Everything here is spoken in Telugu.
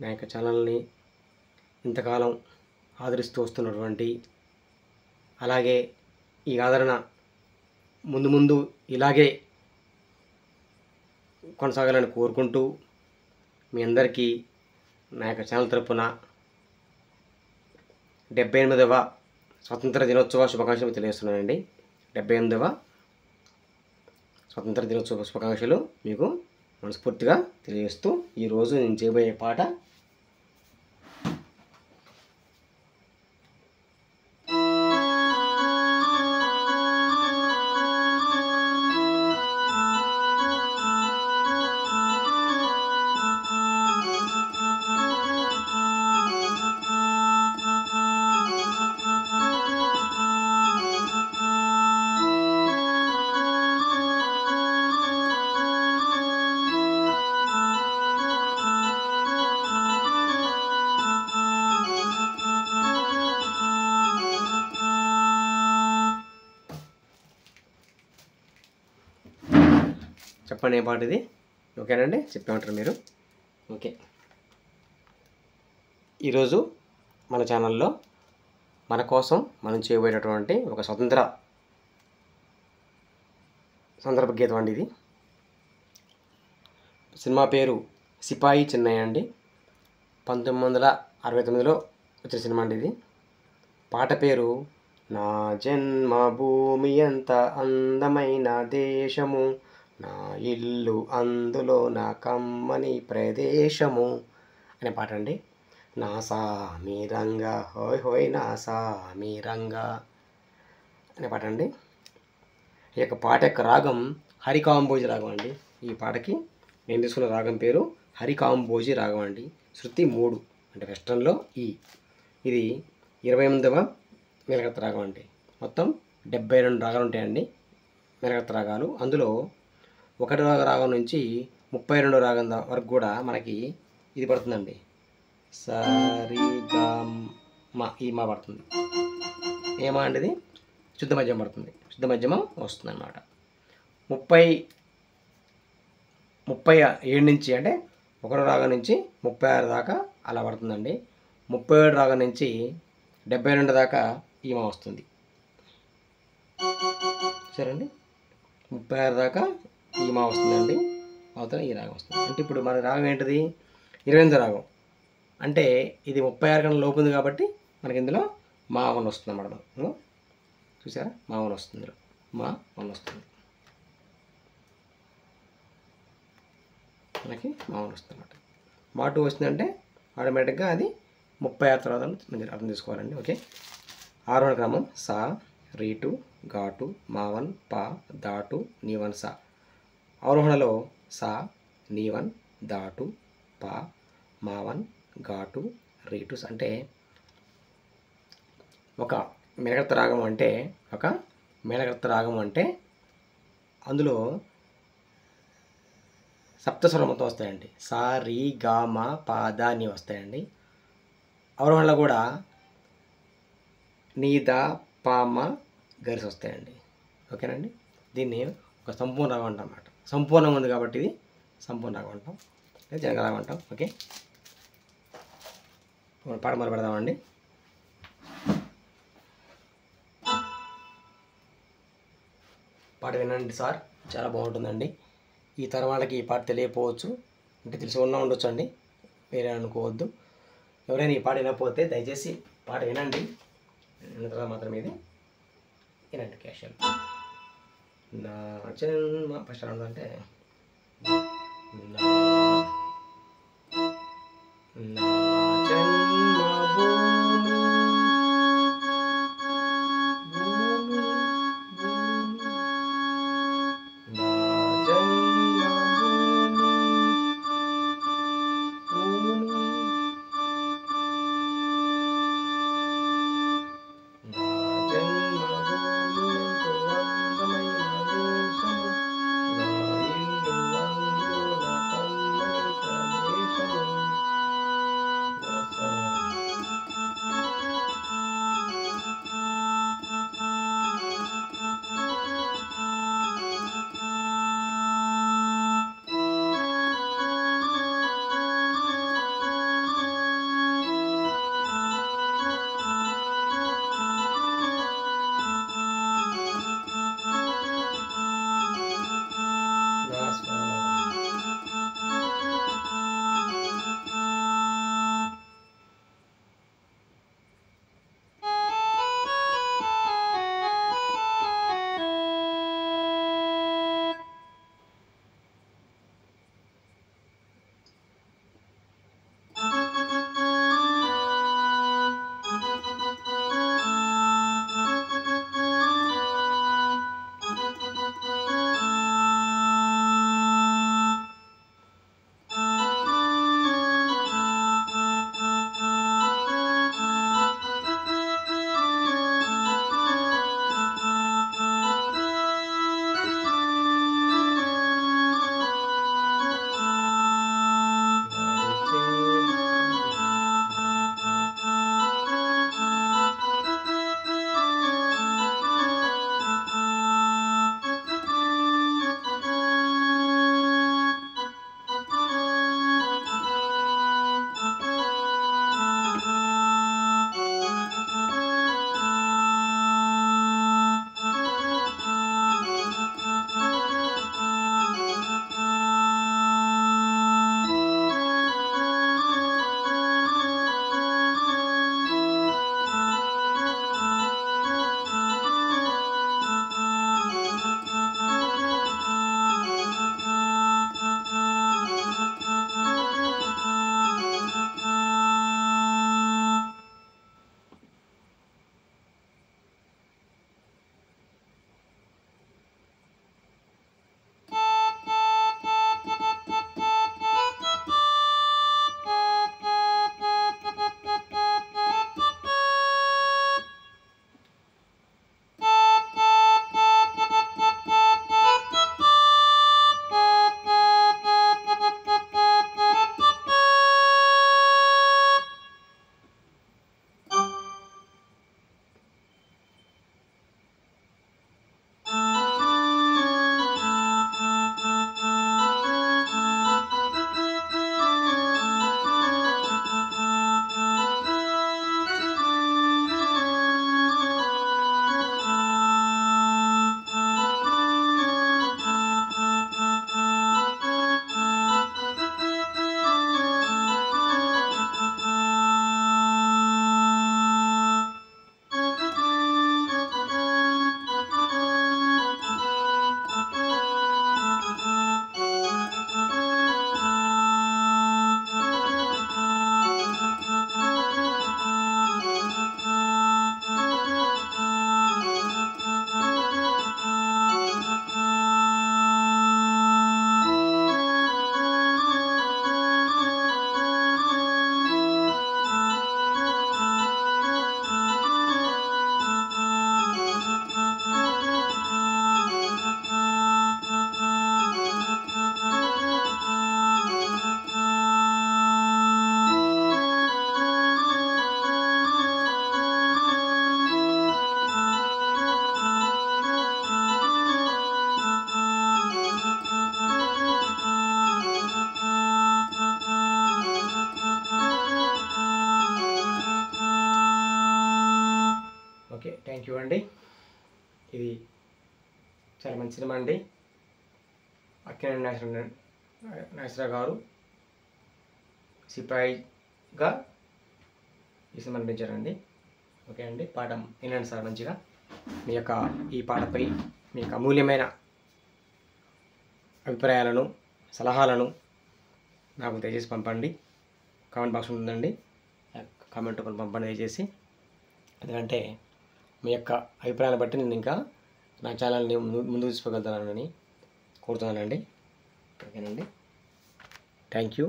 నా యొక్క ఛానల్ని ఇంతకాలం ఆదరిస్తూ వస్తున్నటువంటి, అలాగే ఈ ఆదరణ ముందు ముందు ఇలాగే కొనసాగాలని కోరుకుంటూ మీ అందరికీ నా యొక్క ఛానల్ తరపున 78వ స్వతంత్ర దినోత్సవ శుభాకాంక్షలు తెలియజేస్తున్నానండి. 78వ స్వతంత్ర దినోత్సవ శుభాకాంక్షలు మీకు మనస్ఫూర్తిగా తెలియజేస్తూ ఈరోజు నేను చేయబోయే పాట చెప్పండి ఏ పాట ఇది? ఓకేనండి, చెప్పేమంటారు మీరు? ఓకే, ఈరోజు మన ఛానల్లో మన కోసం మనం చేయబోయేటటువంటి ఒక స్వతంత్ర సందర్భ గీతం అండి ఇది. సినిమా పేరు సిపాయి చిన్నయ్య అండి. 1969లో వచ్చిన సినిమా అండి ఇది. పాట పేరు నా జన్మభూమి ఎంత అందమైన దేశము, నా ఇల్లు అందులో నా కమ్మని ప్రదేశము అనే పాట అండి. నా సామి రంగా హోయ్ హోయ్ నా సామి రంగా అనే పాట అండి. ఈ యొక్క పాట యొక్క రాగం హరికాంబోజి రాగం అండి. ఈ పాటకి నేను తీసుకున్న రాగం పేరు హరికాంబోజి రాగం అండి. శృతి 3 అంటే వెస్టర్న్లో ఈ. ఇది 28వ మేళకర్త రాగం అండి. మొత్తం 72 రాగాలు ఉంటాయండి మేళకర్త రాగాలు. అందులో 1వ రాగం నుంచి 32వ రాగం వరకు కూడా మనకి ఇది పడుతుందండి. సరి గా మా ఈ మా పడుతుంది. ఏమా అంటే ఇది శుద్ధ మధ్యమం పడుతుంది. శుద్ధ మధ్యమం వస్తుంది అన్నమాట. 37 నుంచి అంటే 1వ రాగం నుంచి 36 దాకా అలా పడుతుందండి. 37 రాగం నుంచి 72 దాకా ఈమా వస్తుంది. సరేండి, 36 దాకా ఈమా వస్తుందండి. అవతల ఈ రాగం వస్తుంది. అంటే ఇప్పుడు మన రాగం ఏంటిది? 28వ రాగం. అంటే ఇది 36 కన్నా లోపు ఉంది కాబట్టి మనకి ఇందులో మా వన్ వస్తుంది అన్నమాట. చూసారా, మా వన్ వస్తుంది. ఇందులో మా వన్ వస్తుంది, మనకి మా వన్ వస్తుంది అన్నమాట. మా 2 వస్తుందంటే ఆటోమేటిక్గా అది 36 తర్వాత మీరు అర్థం తీసుకోవాలండి. ఓకే, ఆరోహణ క్రమం సా రీటు ఘాటు మావన్ పా దాటు నీవన్ సా. అవరోహణలో సా నీవన్ దాటు పా మావన్ ఘాటు రీటు. అంటే ఒక మేళకర్త రాగం అంటే అందులో సప్తస్వరం మొత్తం వస్తాయండి. సా రీ గా మా పా దా నీ వస్తాయండి. అవరోహణలో కూడా నీ దా పా మా గరిసి వస్తాయండి. ఓకేనండి, దీన్ని ఒక సంపూర్ణ రాగం అంటాం అన్నమాట. సంపూర్ణంగా ఉంది కాబట్టి ఇది సంపూర్ణ రాగం అంటాం, లేదా జనక రాగం అంటాం. ఓకే, పాట మొదలు పెడదామండి. పాట వినండి సార్, చాలా బాగుంటుందండి. ఈ తరం వాళ్ళకి ఈ పాట తెలియకపోవచ్చు, అంటే తెలిసి ఉన్నా ఉండొచ్చు అండి, వేరే అనుకోవద్దు. ఎవరైనా ఈ పాట వినకపోతే దయచేసి పాట వినండి. విన్న తర్వాత మాత్రమే ఇది వినండి. క్యాషువల్ నా జన్మ ఫస్ట్ అంటే నా జన్మభూమి చూడండి, ఇది చాలా మంచి సినిమా అండి. అక్కినేని నాగేశ్వరరావు గారు సిపాయిగా ఈ సినిమా నటించారండి. ఓకే అండి, పాట వినండి సార్ మంచిగా. మీ యొక్క ఈ పాటపై మీ యొక్క అమూల్యమైన అభిప్రాయాలను, సలహాలను నాకు దయచేసి పంపండి. కామెంట్ బాక్స్ ఉంటుందండి, కామెంట్ కొన్ని పంపండి దయచేసి. ఎందుకంటే మీ యొక్క అభిప్రాయాన్ని బట్టి నేను ఇంకా నా ఛానల్ని ముందుకు తీసుకోగలుగుతానని కోరుతున్నానండి. ఓకేనండి, థ్యాంక్ యూ.